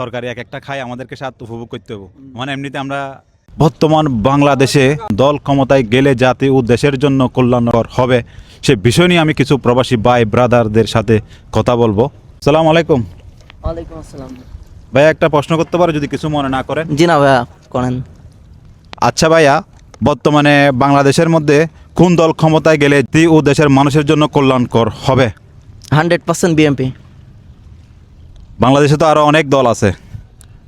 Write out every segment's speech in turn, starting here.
তরকারি এক একটা খাই আমাদেরকে স্বাদ উপভোগ করতে হবে। মানে এমনিতে আমরা বর্তমান বাংলাদেশে দল ক্ষমতায় গেলে জাতি ও দেশের জন্য কল্যাণকর হবে সে বিষয় নিয়ে আমি কিছু প্রবাসী ভাই ব্রাদারদের সাথে কথা বলবো। আসসালামু আলাইকুম। ওয়ালাইকুম আসসালাম। ভাইয়া একটা প্রশ্ন করতে পারো যদি কিছু মনে না করেন? জি না ভাইয়া, করেন। আচ্ছা ভাইয়া, বর্তমানে বাংলাদেশের মধ্যে কোন দল ক্ষমতায় গেলে জাতি ও দেশের মানুষের জন্য কল্যাণকর হবে? 100% বিএমপি। বাংলাদেশে তো আরও অনেক দল আছে,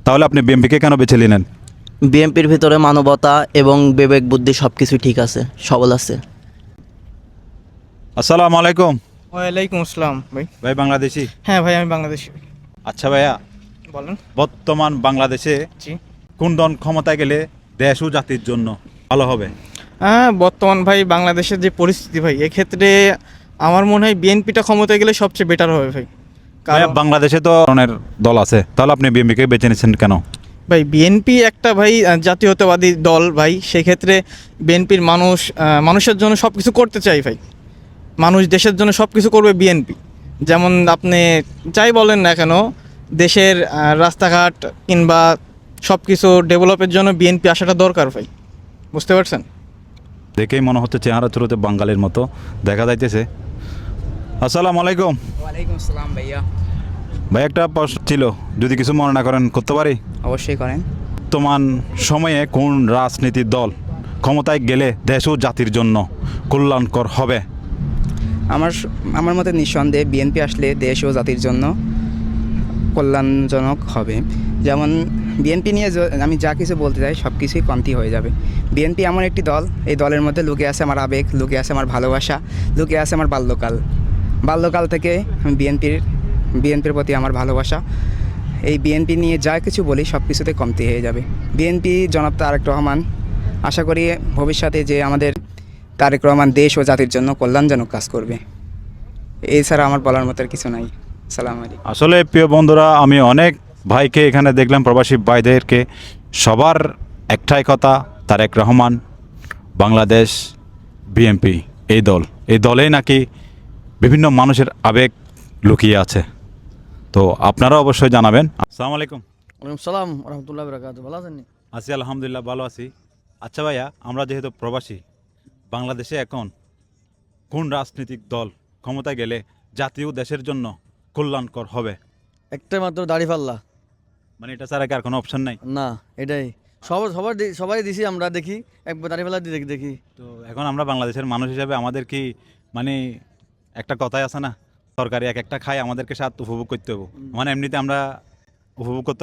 তাহলে আপনি বিএনপিকে কেন বেছে নিলেন? বিএমপির ভিতরে মানবতা এবং বিবেক বুদ্ধি সব কিছু ঠিক আছে, সবল আছে। আসসালামু আলাইকুম। ওয়ালাইকুম আসসালাম ভাই। ভাই বাংলাদেশি? হ্যাঁ ভাই, আমি বাংলাদেশি। আচ্ছা ভাইয়া, বলেন। বর্তমান বাংলাদেশে জি। কোন দল ক্ষমতায় গেলে দেশ ও জাতির জন্য ভালো হবে? হ্যাঁ, বর্তমান ভাই বাংলাদেশের যে পরিস্থিতি ভাই, এক্ষেত্রে আমার মনে হয় বিএনপিটা ক্ষমতায় গেলে সবচেয়ে বেটার হবে ভাই। ভাইয়া কারণ বাংলাদেশে তো অনেক দল আছে, তাহলে আপনি বিএনপিকে বেছে নিয়েছেন কেন? ভাই বিএনপি একটা ভাই জাতীয়তাবাদী দল ভাই, সেক্ষেত্রে বিএনপির মানুষের জন্য সব কিছু করতে চাই ভাই। মানুষ দেশের জন্য সব কিছু করবে বিএনপি। যেমন আপনি যাই বলেন না কেন, দেশের রাস্তাঘাট কিংবা সব কিছু ডেভেলপের জন্য বিএনপি আসাটা দরকার ভাই। বুঝতে পারছেন? দেখেই মনে হচ্ছে চেহারা চুরোতে বাঙালির মতো দেখা যাইতেছে। আসসালামু আলাইকুম। ওয়ালাইকুম আসসালাম ভাইয়া। ভাই একটা প্রশ্ন ছিল, যদি কিছু মনে না করেন করতে পারি? অবশ্যই করেন। বর্তমান সময়ে কোন রাজনীতির দল ক্ষমতায় গেলে দেশ ও জাতির জন্য কল্যাণকর হবে? আমার মতে নিঃসন্দেহে বিএনপি আসলে দেশ ও জাতির জন্য কল্যাণজনক হবে। যেমন বিএনপি নিয়ে আমি যা কিছু বলতে চাই সব কিছুই কমতি হয়ে যাবে। বিএনপি এমন একটি দল, এই দলের মধ্যে লুকিয়ে আছে আমার আবেগ, লুকিয়ে আছে আমার ভালোবাসা, লুকিয়ে আছে আমার বাল্যকাল থেকে আমি বিএনপির প্রতি আমার ভালোবাসা। এই বিএনপি নিয়ে যা কিছু বলি সব কিছুতে কমতি হয়ে যাবে। বিএনপি জনাব তারেক রহমান, আশা করি ভবিষ্যতে যে আমাদের তারেক রহমান দেশ ও জাতির জন্য কল্যাণজনক কাজ করবে। এছাড়া আমার বলার মতো আর কিছু নাই। সালাম আলাইকুম। আসলে প্রিয় বন্ধুরা, আমি অনেক ভাইকে এখানে দেখলাম, প্রবাসী ভাইদেরকে, সবার একটাই কথা, তারেক রহমান, বাংলাদেশ, বিএনপি, এই দলেই নাকি বিভিন্ন মানুষের আবেগ লুকিয়ে আছে। তো আপনারা অবশ্যই জানাবেন। আসসালামু আলাইকুম। ওয়ালাইকুম সালাম রহমতুল্লাহ বরকাত। ভালো আছেন? আছি আলহামদুলিল্লাহ, ভালো আছি। আচ্ছা ভাইয়া, আমরা যেহেতু প্রবাসী, বাংলাদেশে এখন কোন রাজনৈতিক দল ক্ষমতায় গেলে জাতীয় দেশের জন্য কল্যাণকর হবে? একটা মাত্র দাড়িপাল্লা। মানে এটা ছাড়া কি আর কোনো অপশন নাই? না, এটাই সবাই দিছি, আমরা দেখি একবার দাড়িপাল্লা দেখি। তো এখন আমরা বাংলাদেশের মানুষ হিসাবে আমাদের কি, মানে একটা কথাই আছে না, তরকারি এক একটা খাই আমাদেরকে স্বাদ উপভোগ করতে হবে। মানে এমনিতে আমরা উপভোগ করতে